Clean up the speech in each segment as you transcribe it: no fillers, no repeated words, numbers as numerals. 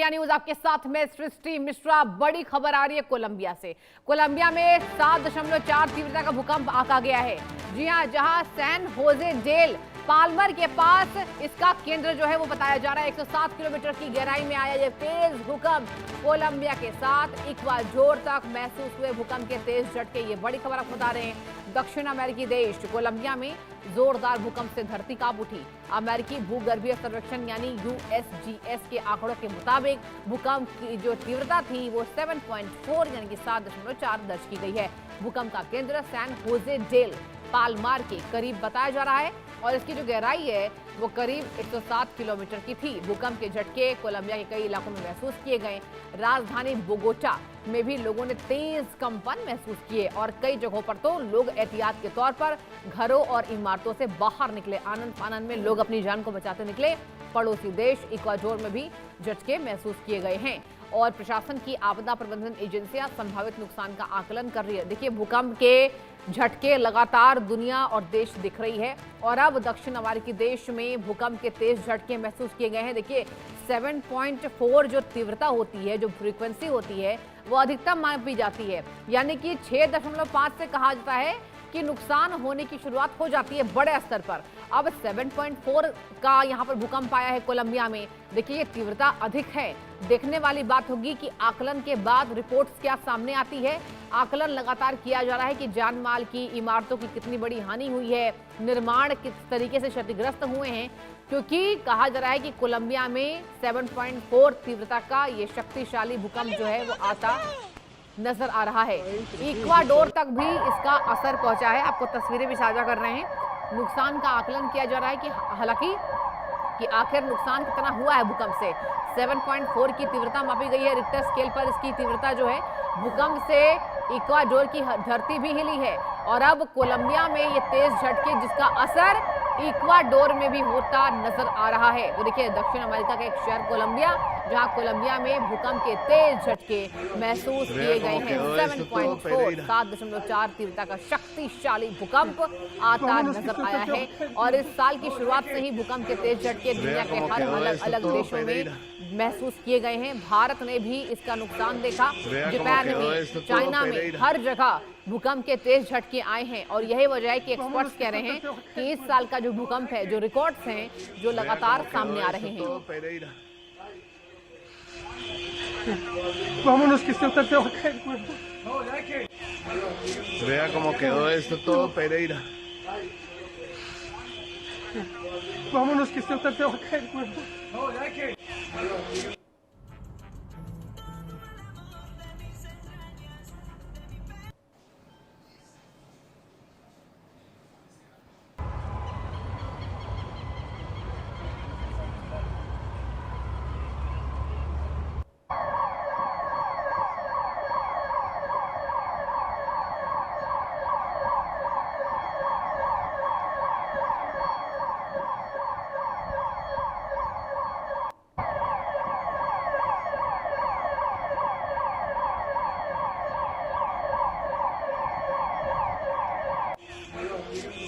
India news आपके साथ में सृष्टि मिश्रा। बड़ी खबर आ रही है कोलंबिया से। कोलंबिया में 7.4 तीव्रता का भूकंप आंका गया है। जी हां, जहां सैन होजे डेल पाल्मर के पास इसका केंद्र जो है वो बताया जा रहा है। 107 किलोमीटर की गहराई में आया ये तेज भूकंप कोलंबिया के साथ इक्वाडोर तक महसूस हुए भूकंप के तेज झटके। ये बड़ी खबर आपको बता रहे हैं। दक्षिण अमेरिकी देश कोलंबिया में जोरदार भूकंप से धरती कांप उठी। अमेरिकी भूगर्भीय सर्वेक्षण यानी USGS के आंकड़ों के मुताबिक भूकंप की जो तीव्रता थी वो 7.4 यानी कि 7.4 दर्ज की गई है। भूकंप का केंद्र सैन होजे डेल पाल्मार के करीब बताया जा रहा है और इसकी जो गहराई है वो करीब 107 किलोमीटर की थी। भूकंप के झटके कोलंबिया के कई इलाकों में महसूस किए गए। राजधानी बोगोटा में भी लोगों ने तेज कंपन महसूस किए और कई जगहों पर तो लोग एहतियात के तौर पर घरों और इमारतों से बाहर निकले। आनंद फानन में लोग अपनी जान को बचाते निकले। पड़ोसी देश इक्वाडोर में भी झटके महसूस किए गए हैं और प्रशासन की आपदा प्रबंधन एजेंसियां संभावित नुकसान का आकलन कर रही है। देखिए, भूकंप के झटके लगातार दुनिया और देश दिख रही है और अब दक्षिण अमेरिकी देश में भूकंप के तेज झटके महसूस किए गए हैं। देखिए, 7.4 जो तीव्रता होती है, जो फ्रीक्वेंसी होती है, वो अधिकतम मापी जाती है। यानी कि 6.5 से कहा जाता है कि नुकसान होने की शुरुआत हो जाती है बड़े स्तर पर। अब 7.4 का यहाँ पर भूकंप आया है कोलंबिया में। देखिए, ये तीव्रता अधिक है। देखने वाली बात होगी कि आकलन के बाद रिपोर्ट्स क्या सामने आती है। आकलन लगातार किया जा रहा है कि जान माल की, इमारतों की कितनी बड़ी हानि हुई है, निर्माण किस तरीके से क्षतिग्रस्त हुए हैं, क्योंकि कहा जा रहा है कि कोलंबिया में 7.4 तीव्रता का ये शक्तिशाली भूकंप जो है वो आता नजर आ रहा है। इक्वाडोर तक भी इसका असर पहुंचा है। आपको तस्वीरें भी साझा कर रहे हैं। नुकसान का आकलन किया जा रहा है कि हालांकि कि आखिर नुकसान कितना हुआ है भूकंप से। 7.4 की तीव्रता मापी गई है रिक्टर स्केल पर। इसकी तीव्रता जो है भूकंप से इक्वाडोर की धरती भी हिली है और अब कोलंबिया में ये तेज झटके जिसका असर इक्वाडोर में भी होता नजर आ रहा है। तो देखिए, दक्षिण अमेरिका का एक शहर कोलंबिया, जहां कोलंबिया में भूकंप के तेज झटके महसूस किए गए हैं। 7.4 तीव्रता का शक्तिशाली भूकंप आता नजर आया है और इस साल की शुरुआत से ही भूकंप के तेज झटके दुनिया के हर अलग अलग देशों में महसूस किए गए हैं। भारत ने भी इसका नुकसान देखा। जापान में, चाइना में, हर जगह भूकंप के तेज झटके आए हैं और यही वजह है कि एक्सपर्ट्स कह रहे हैं कि इस साल का जो भूकंप है, जो रिकॉर्ड्स हैं, जो लगातार सामने आ रहे हैं। Vámonos, que usted te va a caer el cuerpo. No, ya que. Vea cómo quedó esto todo, Pereira. Vámonos, que usted te va a caer el cuerpo. No, ya que.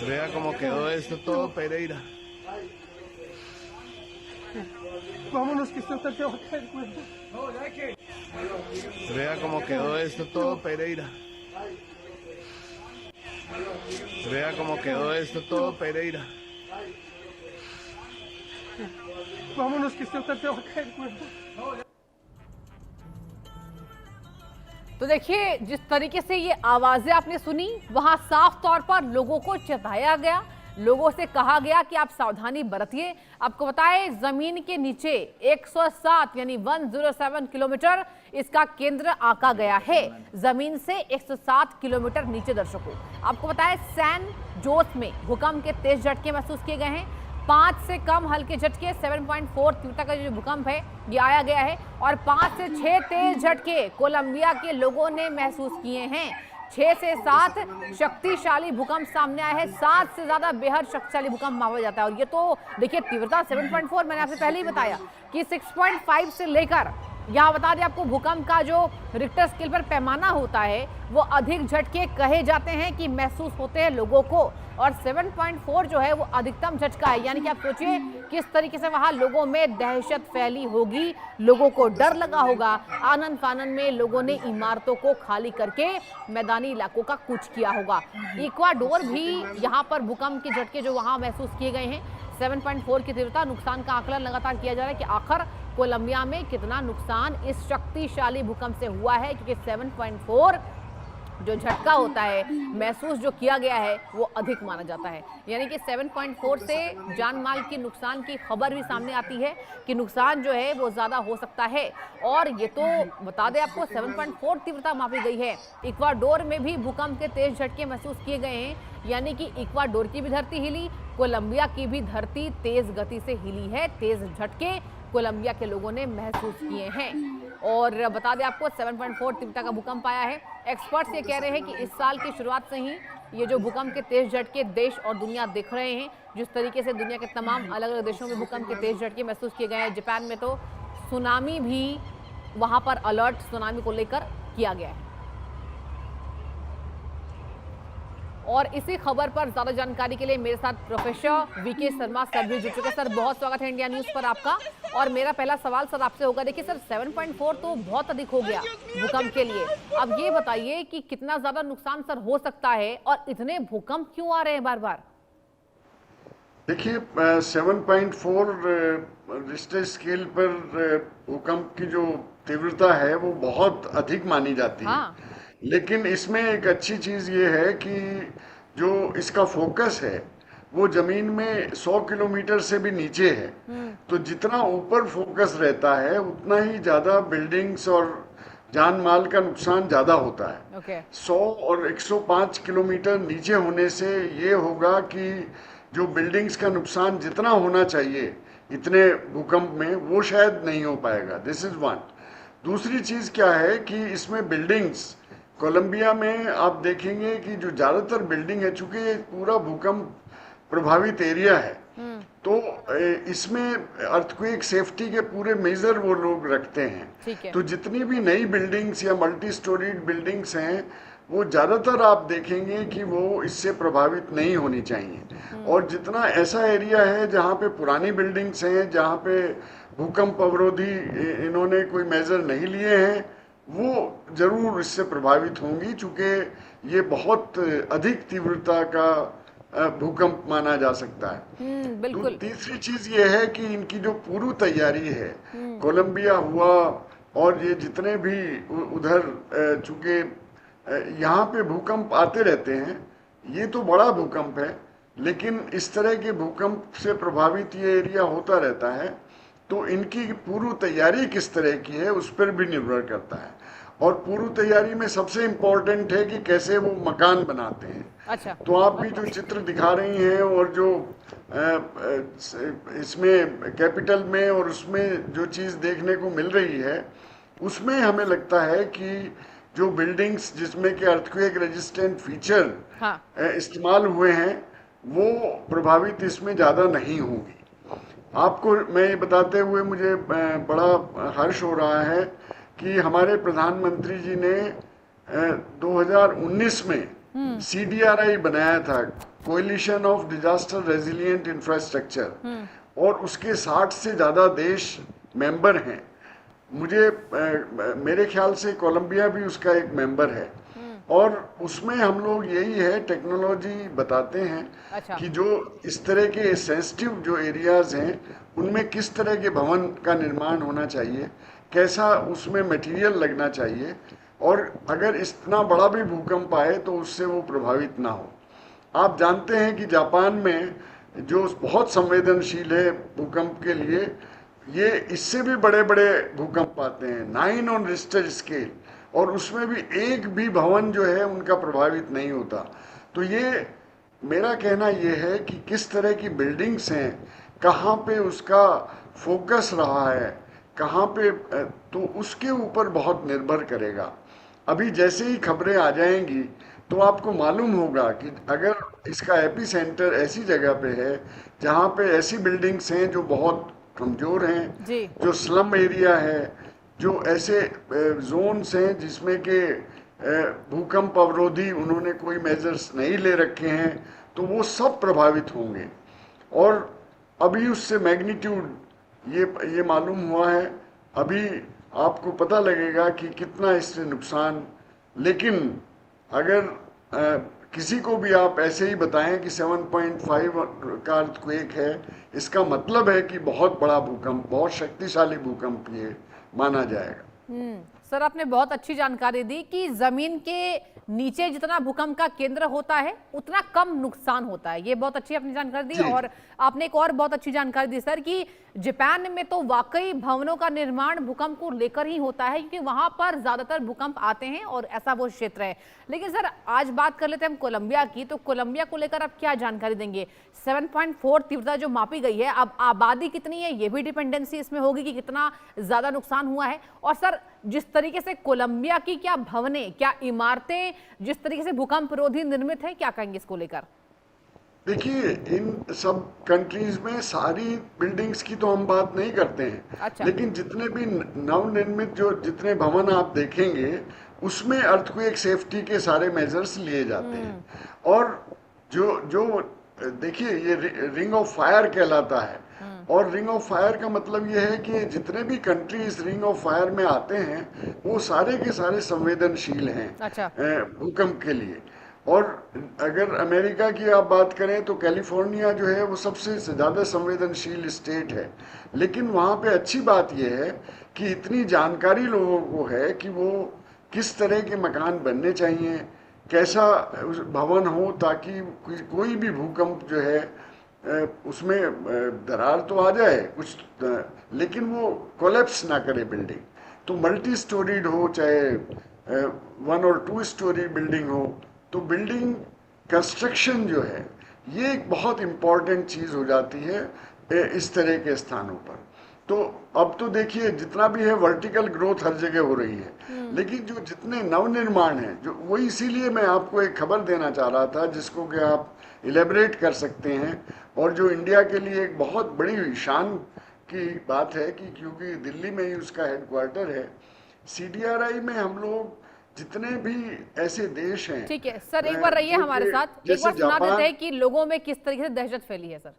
Vea cómo quedó esto todo, Pereira. Vámonos, que usted te va a caer el cuerpo. No, ya que. Vea cómo quedó esto todo, Pereira. Vea cómo quedó esto todo, Pereira. Vámonos, que usted te va a caer el cuerpo. No, ya. तो देखिए, जिस तरीके से ये आवाजें आपने सुनी, वहां साफ तौर पर लोगों को चेताया गया, लोगों से कहा गया कि आप सावधानी बरतिए। आपको बताएं, जमीन के नीचे 107 यानी 107 किलोमीटर इसका केंद्र आंका गया है। जमीन से 107 किलोमीटर नीचे। दर्शकों, आपको बताएं, सैन जोस में भूकंप के तेज झटके महसूस किए गए हैं। 5 से कम हल्के झटके, 7.4 तीव्रता का जो भूकंप है ये आया गया है और 5 से 6 तेज झटके कोलंबिया के लोगों ने महसूस किए हैं। 6 से 7 शक्तिशाली भूकंप सामने आया है। 7 से ज्यादा बेहद शक्तिशाली भूकंप माना जाता है और ये तो देखिए, तीव्रता 7.4 मैंने आपसे पहले ही बताया कि 6.5 से लेकर यहाँ बता दें आपको, भूकंप का जो रिक्टर स्केल पर पैमाना होता है वो अधिक झटके कहे जाते हैं कि महसूस होते हैं लोगों को, और 7.4 जो है वो अधिकतम झटका है। यानी कि आप सोचिए किस तरीके से वहां लोगों में दहशत फैली होगी, लोगों को डर लगा होगा। आनंद फानन में लोगों ने इमारतों को खाली करके मैदानी इलाकों का कूच किया होगा। इक्वाडोर भी यहाँ पर भूकंप के झटके जो वहां महसूस किए गए हैं, 7.4 की तीव्रता, नुकसान का आकलन लगातार किया जा रहा है कि आखिर कोलंबिया में कितना नुकसान इस शक्तिशाली भूकंप से हुआ है, क्योंकि 7.4 जो झटका होता है महसूस जो किया गया है वो अधिक माना जाता है। यानी कि 7.4 से जान माल की नुकसान की खबर भी सामने आती है कि नुकसान जो है वो ज़्यादा हो सकता है। और ये तो बता दें आपको, 7.4 तीव्रता मापी गई है। इक्वाडोर में भी भूकंप के तेज झटके महसूस किए गए हैं, यानी कि इक्वाडोर की भी धरती हिली, कोलंबिया की भी धरती तेज गति से हिली है। तेज झटके कोलंबिया के लोगों ने महसूस किए हैं। और बता दें आपको, 7.4 तीव्रता का भूकंप आया है। एक्सपर्ट्स ये कह रहे हैं कि इस साल की शुरुआत से ही ये जो भूकंप के तेज झटके देश और दुनिया दिख रहे हैं। जिस तरीके से दुनिया के तमाम अलग अलग देशों में भूकंप के तेज झटके महसूस किए गए हैं। जापान में तो सुनामी भी, वहां पर अलर्ट सुनामी को लेकर किया गया है। और इसी खबर पर ज्यादा जानकारी के लिए मेरे साथ प्रोफेसर वीके शर्मा सर भी जुड़ चुके हैं। सर, बहुत स्वागत है इंडिया न्यूज पर आपका। और मेरा पहला सवाल सर आपसे होगा, देखिए सर, 7.4 तो बहुत अधिक हो गया भूकंप के लिए। अब ये बताइए कि कितना ज्यादा नुकसान सर हो सकता है, और इतने भूकंप क्यों आ रहे हैं बार बार? देखिए, 7.4 रिश्टर स्केल पर भूकंप की जो तीव्रता है वो बहुत अधिक मानी जाती है। हाँ। लेकिन इसमें एक अच्छी चीज ये है कि जो इसका फोकस है वो जमीन में 100 किलोमीटर से भी नीचे है। तो जितना ऊपर फोकस रहता है उतना ही ज्यादा बिल्डिंग्स और जान माल का नुकसान ज्यादा होता है। 100 और 105 किलोमीटर नीचे होने से ये होगा कि जो बिल्डिंग्स का नुकसान जितना होना चाहिए इतने भूकंप में, वो शायद नहीं हो पाएगा। This is one. दूसरी चीज क्या है कि इसमें बिल्डिंग्स, कोलंबिया में आप देखेंगे कि जो ज्यादातर बिल्डिंग है, चूंकि ये पूरा भूकंप प्रभावित एरिया है, तो इसमें अर्थक्वेक सेफ्टी के पूरे मेजर वो लोग रखते हैं। तो जितनी भी नई बिल्डिंग्स या मल्टी स्टोरीड बिल्डिंग्स हैं, वो ज्यादातर आप देखेंगे कि वो इससे प्रभावित नहीं होनी चाहिए। और जितना ऐसा एरिया है जहाँ पे पुरानी बिल्डिंग्स हैं, जहाँ पे भूकंप अवरोधी इन्होंने कोई मेजर नहीं लिए हैं, वो जरूर इससे प्रभावित होंगी, चूंकि ये बहुत अधिक तीव्रता का भूकंप माना जा सकता है। बिल्कुल। तो तीसरी चीज ये है कि इनकी जो पूर्व तैयारी है, कोलंबिया हुआ और ये जितने भी उधर, चूंकि यहाँ पे भूकंप आते रहते हैं, ये तो बड़ा भूकंप है, लेकिन इस तरह के भूकंप से प्रभावित ये एरिया होता रहता है। तो इनकी पूर्व तैयारी किस तरह की है उस पर भी निर्भर करता है। और पूर्व तैयारी में सबसे इम्पोर्टेंट है कि कैसे वो मकान बनाते हैं। अच्छा। तो आप भी जो चित्र दिखा रही हैं और जो इसमें कैपिटल में और उसमें जो चीज़ देखने को मिल रही है, उसमें हमें लगता है कि जो बिल्डिंग्स जिसमें के अर्थक्वेक रेजिस्टेंट फीचर इस्तेमाल हुए हैं, वो प्रभावित इसमें ज़्यादा नहीं होंगी। आपको मैं ये बताते हुए मुझे बड़ा हर्ष हो रहा है कि हमारे प्रधानमंत्री जी ने 2019 में CDRI बनाया था, coalition of disaster resilient infrastructure, और उसके 60 से ज़्यादा देश मेंबर हैं। मेरे ख्याल से कोलंबिया भी उसका एक मेंबर है। और उसमें हम लोग यही है, टेक्नोलॉजी बताते हैं। अच्छा। कि जो इस तरह के सेंसिटिव जो एरियाज हैं उनमें किस तरह के भवन का निर्माण होना चाहिए, कैसा उसमें मटेरियल लगना चाहिए, और अगर इतना बड़ा भी भूकंप आए तो उससे वो प्रभावित ना हो। आप जानते हैं कि जापान में जो बहुत संवेदनशील है भूकंप के लिए, ये इससे भी बड़े बड़े भूकंप आते हैं, 9 ऑन रिश्टर स्केल, और उसमें भी एक भी भवन जो है उनका प्रभावित नहीं होता। तो ये मेरा कहना ये है कि किस तरह की बिल्डिंग्स हैं, कहाँ पे उसका फोकस रहा है, कहाँ पे, तो उसके ऊपर बहुत निर्भर करेगा। अभी जैसे ही खबरें आ जाएंगी तो आपको मालूम होगा कि अगर इसका एपी सेंटर ऐसी जगह पे है जहाँ पे ऐसी बिल्डिंग्स हैं जो बहुत कमजोर हैं, जो स्लम एरिया है, जो ऐसे जोन्स हैं जिसमें के भूकंप अवरोधी उन्होंने कोई मेजर्स नहीं ले रखे हैं, तो वो सब प्रभावित होंगे। और अभी उससे मैग्नीट्यूड ये मालूम हुआ है, अभी आपको पता लगेगा कि कितना इससे नुकसान। लेकिन अगर किसी को भी आप ऐसे ही बताएं कि 7.5 का अर्थक्वेक है, इसका मतलब है कि बहुत बड़ा भूकंप, बहुत शक्तिशाली भूकंप ये माना जाएगा। सर, आपने बहुत अच्छी जानकारी दी कि जमीन के नीचे जितना भूकंप का केंद्र होता है उतना कम नुकसान होता है। ये बहुत अच्छी आपने जानकारी दी। और आपने एक और बहुत अच्छी जानकारी दी सर कि जापान में तो वाकई भवनों का निर्माण भूकंप को लेकर ही होता है, क्योंकि वहां पर ज्यादातर भूकंप आते हैं और ऐसा वो क्षेत्र है। लेकिन सर, आज बात कर लेते हैं हम कोलंबिया की। तो कोलंबिया को लेकर आप क्या जानकारी देंगे? 7.4 तीव्रता जो मापी गई है, अब आबादी कितनी है ये भी डिपेंडेंसी इसमें होगी कि कितना ज्यादा नुकसान हुआ है। और सर, जिस तरीके से कोलंबिया की क्या भवनें, क्या इमारतें जिस तरीके से भूकंप रोधी निर्मित है, क्या कहेंगे इसको लेकर? देखिए, इन सब कंट्रीज में सारी बिल्डिंग्स की तो हम बात नहीं करते हैं। अच्छा। लेकिन जितने भी नवनिर्मित जो जितने भवन आप देखेंगे उसमें अर्थक्वेक सेफ्टी के सारे मेजर्स लिए जाते हैं। और जो जो देखिए, ये रिंग ऑफ फायर कहलाता है। और रिंग ऑफ फायर का मतलब ये है कि जितने भी कंट्रीज रिंग ऑफ फायर में आते हैं वो सारे के सारे संवेदनशील हैं। अच्छा। भूकंप के लिए। और अगर अमेरिका की आप बात करें तो कैलिफोर्निया जो है वो सबसे ज़्यादा संवेदनशील स्टेट है। लेकिन वहाँ पे अच्छी बात यह है कि इतनी जानकारी लोगों को है कि वो किस तरह के मकान बनने चाहिए, कैसा भवन हो ताकि कोई भी भूकंप जो है उसमें दरार तो आ जाए कुछ, लेकिन वो कोलैप्स ना करे बिल्डिंग। तो मल्टी स्टोरीड हो चाहे 1 और 2 स्टोरी बिल्डिंग हो, तो बिल्डिंग कंस्ट्रक्शन जो है ये एक बहुत इम्पॉर्टेंट चीज़ हो जाती है इस तरह के स्थानों पर। तो अब तो देखिए, जितना भी है वर्टिकल ग्रोथ हर जगह हो रही है। लेकिन जो जितने नवनिर्माण हैं, जो वो इसीलिए मैं आपको एक खबर देना चाह रहा था जिसको कि आप इलेबरेट कर सकते हैं, और जो इंडिया के लिए एक बहुत बड़ी शान की बात है कि क्योंकि दिल्ली में ही उसका हेडक्वार्टर है। CDRI में हम लोग जितने भी ऐसे देश हैं। ठीक है सर, एक बार रहिए हमारे साथ, एक बार सुना देते हैं कि लोगों में किस तरीके से दहशत फैली है sir.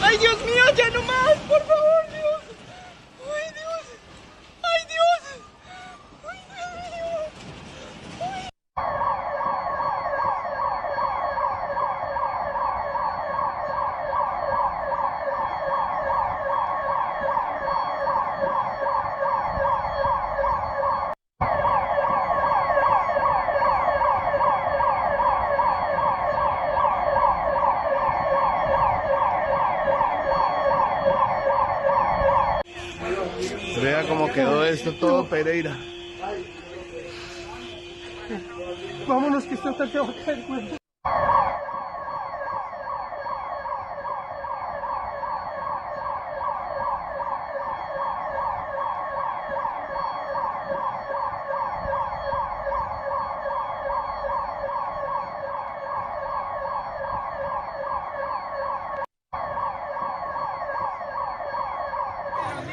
¡Ay, Dios mío, ya no más! ¡Por favor, Dios! ¡Ay, Dios! ¡Ay, Dios! ¡Ay, Dios mío! Vea cómo quedó esto todo, Pereira. Vámonos, que esto está peor que el cuento.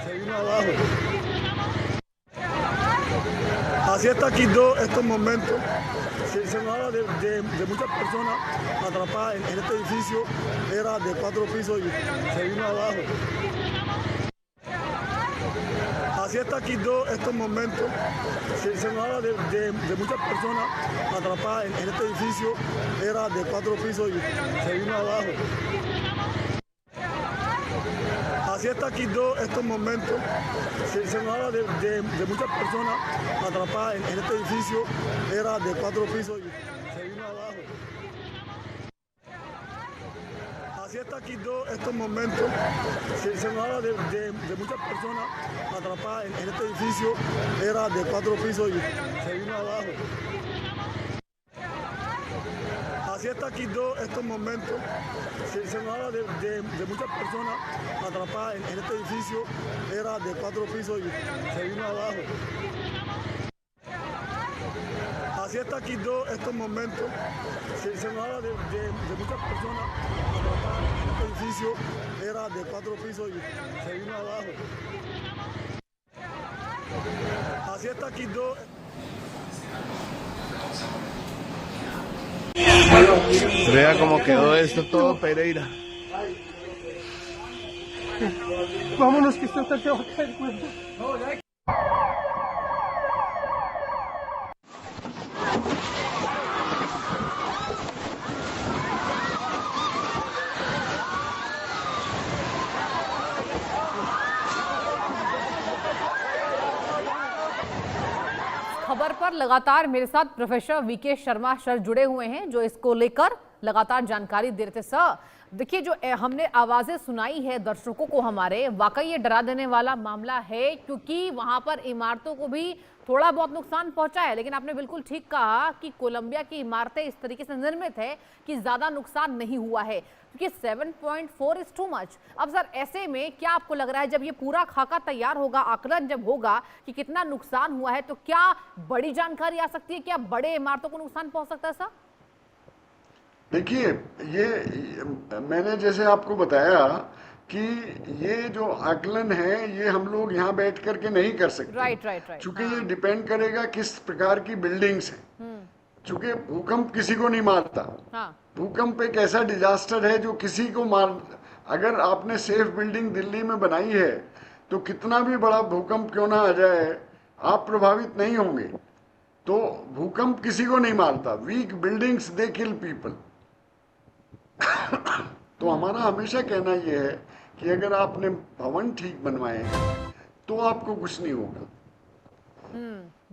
Se vino abajo. Así está Quito estos momentos. Se nos habla de muchas personas atrapadas en este edificio. Era de 4 pisos y se vino abajo. Así está Quito estos momentos. Se nos habla de muchas personas atrapadas en este edificio. Era de 4 pisos y se vino abajo. Así está Quito estos momentos. Se nos habla de muchas personas atrapadas en este edificio. Era de 4 pisos y se vino abajo. Así está Quito estos momentos. Se nos habla de muchas personas atrapadas en este edificio. Era de 4 pisos y se vino abajo. Así está Quito estos momentos. Se nos habla de muchas personas atrapadas en este edificio. Era de 4 pisos y se vino abajo. Así así está Quibdó estos momentos. Se nos habla de muchas personas atrapadas en este edificio. Era de 4 pisos y se vino abajo. Así está Quibdó. Vea cómo quedó esto todo, Pereira. Vámonos que esto te va a caer cuenta. खबर पर लगातार मेरे साथ professor VK Sharma sir जुड़े हुए हैं जो इसको लेकर लगातार जानकारी दे रहे थे। सर देखिए, जो हमने आवाजें सुनाई है दर्शकों को हमारे, वाकई ये डरा देने वाला मामला है, क्योंकि वहां पर इमारतों को भी थोड़ा बहुत नुकसान पहुंचा है, लेकिन आपने बिल्कुल ठीक कहा कि कोलंबिया की इमारतें इस तरीके से निर्मित है कि ज्यादा नुकसान नहीं हुआ है, क्योंकि 7.4 इज टू मच। अब सर ऐसे में क्या आपको लग रहा है, जब ये पूरा खाका तैयार होगा, आकलन जब होगा कि कितना नुकसान हुआ है, तो क्या बड़ी जानकारी आ सकती है, क्या बड़े इमारतों को नुकसान पहुंच सकता है? सर देखिए, ये मैंने जैसे आपको बताया कि ये जो आकलन है ये हम लोग यहाँ बैठ करके नहीं कर सकते। राइट। चूंकि ये डिपेंड करेगा किस प्रकार की बिल्डिंग्स है। चूंकि भूकंप किसी को नहीं मारता। भूकंप एक ऐसा डिजास्टर है जो किसी को अगर आपने सेफ बिल्डिंग दिल्ली में बनाई है तो कितना भी बड़ा भूकंप क्यों ना आ जाए आप प्रभावित नहीं होंगे। तो भूकंप किसी को नहीं मारता। वीक बिल्डिंग्स दे किल पीपल। तो हमारा हमेशा कहना यह है कि अगर आपने भवन ठीक बनवाए तो आपको कुछ नहीं होगा।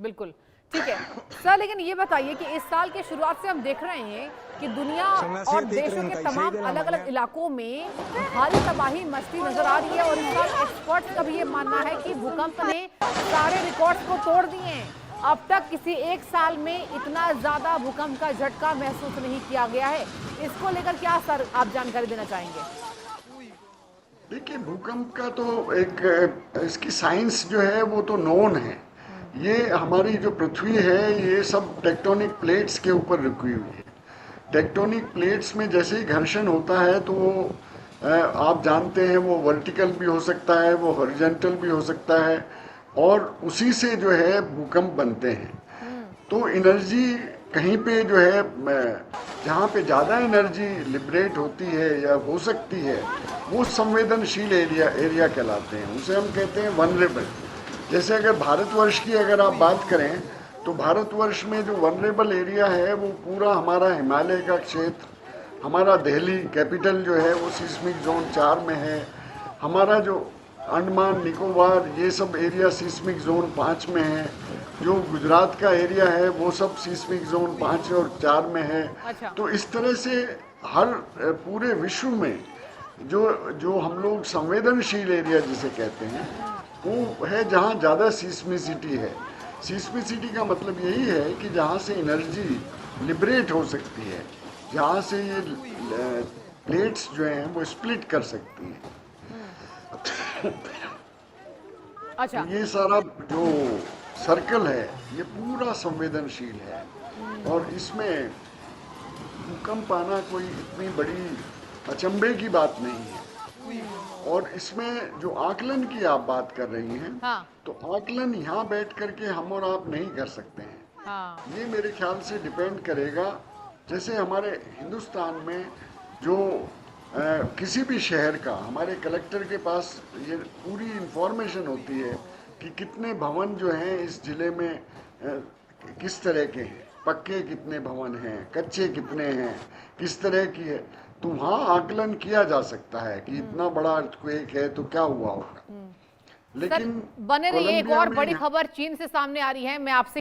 बिल्कुल ठीक है सर, लेकिन ये बताइए कि इस साल के शुरुआत से हम देख रहे हैं कि दुनिया और देशों के तमाम अलग अलग इलाकों में भारी तबाही मचती नजर आ रही है, और इस साल एक्सपर्ट्स का भी ये मानना है कि भूकंप ने सारे रिकॉर्ड्स को तोड़ दिए हैं। अब तक किसी एक साल में इतना ज्यादा भूकंप का झटका महसूस नहीं किया गया है। इसको लेकर क्या सर आप जानकारी देना चाहेंगे? देखिए, भूकंप का तो एक इसकी साइंस जो है वो तो नोन है। ये हमारी जो पृथ्वी है ये सब टेक्टोनिक प्लेट्स के ऊपर रुकी हुई है। टेक्टोनिक प्लेट्स में जैसे ही घर्षण होता है तो वो आप जानते हैं वो वर्टिकल भी हो सकता है, वो हॉरिजॉन्टल भी हो सकता है, और उसी से जो है भूकंप बनते हैं। तो एनर्जी कहीं पे जो है जहाँ पे ज़्यादा एनर्जी लिबरेट होती है या हो सकती है वो संवेदनशील एरिया कहलाते हैं। उसे हम कहते हैं वनरेबल। जैसे अगर भारतवर्ष की अगर आप बात करें तो भारतवर्ष में जो वनरेबल एरिया है वो पूरा हमारा हिमालय का क्षेत्र, हमारा दिल्ली कैपिटल जो है वो सिस्मिक जोन 4 में है, हमारा जो अंडमान निकोबार ये सब एरिया सिस्मिक जोन 5 में है, जो गुजरात का एरिया है वो सब सिस्मिक जोन 5 और 4 में है। अच्छा। तो इस तरह से हर पूरे विश्व में जो हम लोग संवेदनशील एरिया जिसे कहते हैं वो है जहाँ ज़्यादा सिस्मिसिटी है। सिस्मिसिटी का मतलब यही है कि जहाँ से एनर्जी लिबरेट हो सकती है, जहाँ से ये प्लेट्स जो हैं वो स्प्लिट कर सकती हैं। अच्छा। ये सारा जो सर्कल है ये पूरा संवेदनशील है, और इसमें भूकंप आना कोई इतनी बड़ी अचंभे की बात नहीं है। और इसमें जो आकलन की आप बात कर रही हैं, तो आकलन यहाँ बैठ करके हम और आप नहीं कर सकते हैं। ये मेरे ख्याल से डिपेंड करेगा, जैसे हमारे हिंदुस्तान में जो किसी भी शहर का हमारे कलेक्टर के पास ये पूरी इंफॉर्मेशन होती है कि कितने भवन जो हैं इस जिले में किस तरह के हैं, पक्के कितने भवन हैं, कच्चे कितने हैं, किस तरह की है, तो वहाँ आकलन किया जा सकता है कि इतना बड़ा अर्थक्वेक है तो क्या हुआ होगा। लेकिन बने रहिए, एक और बड़ी खबर चीन से सामने आ रही है। मैं आपसे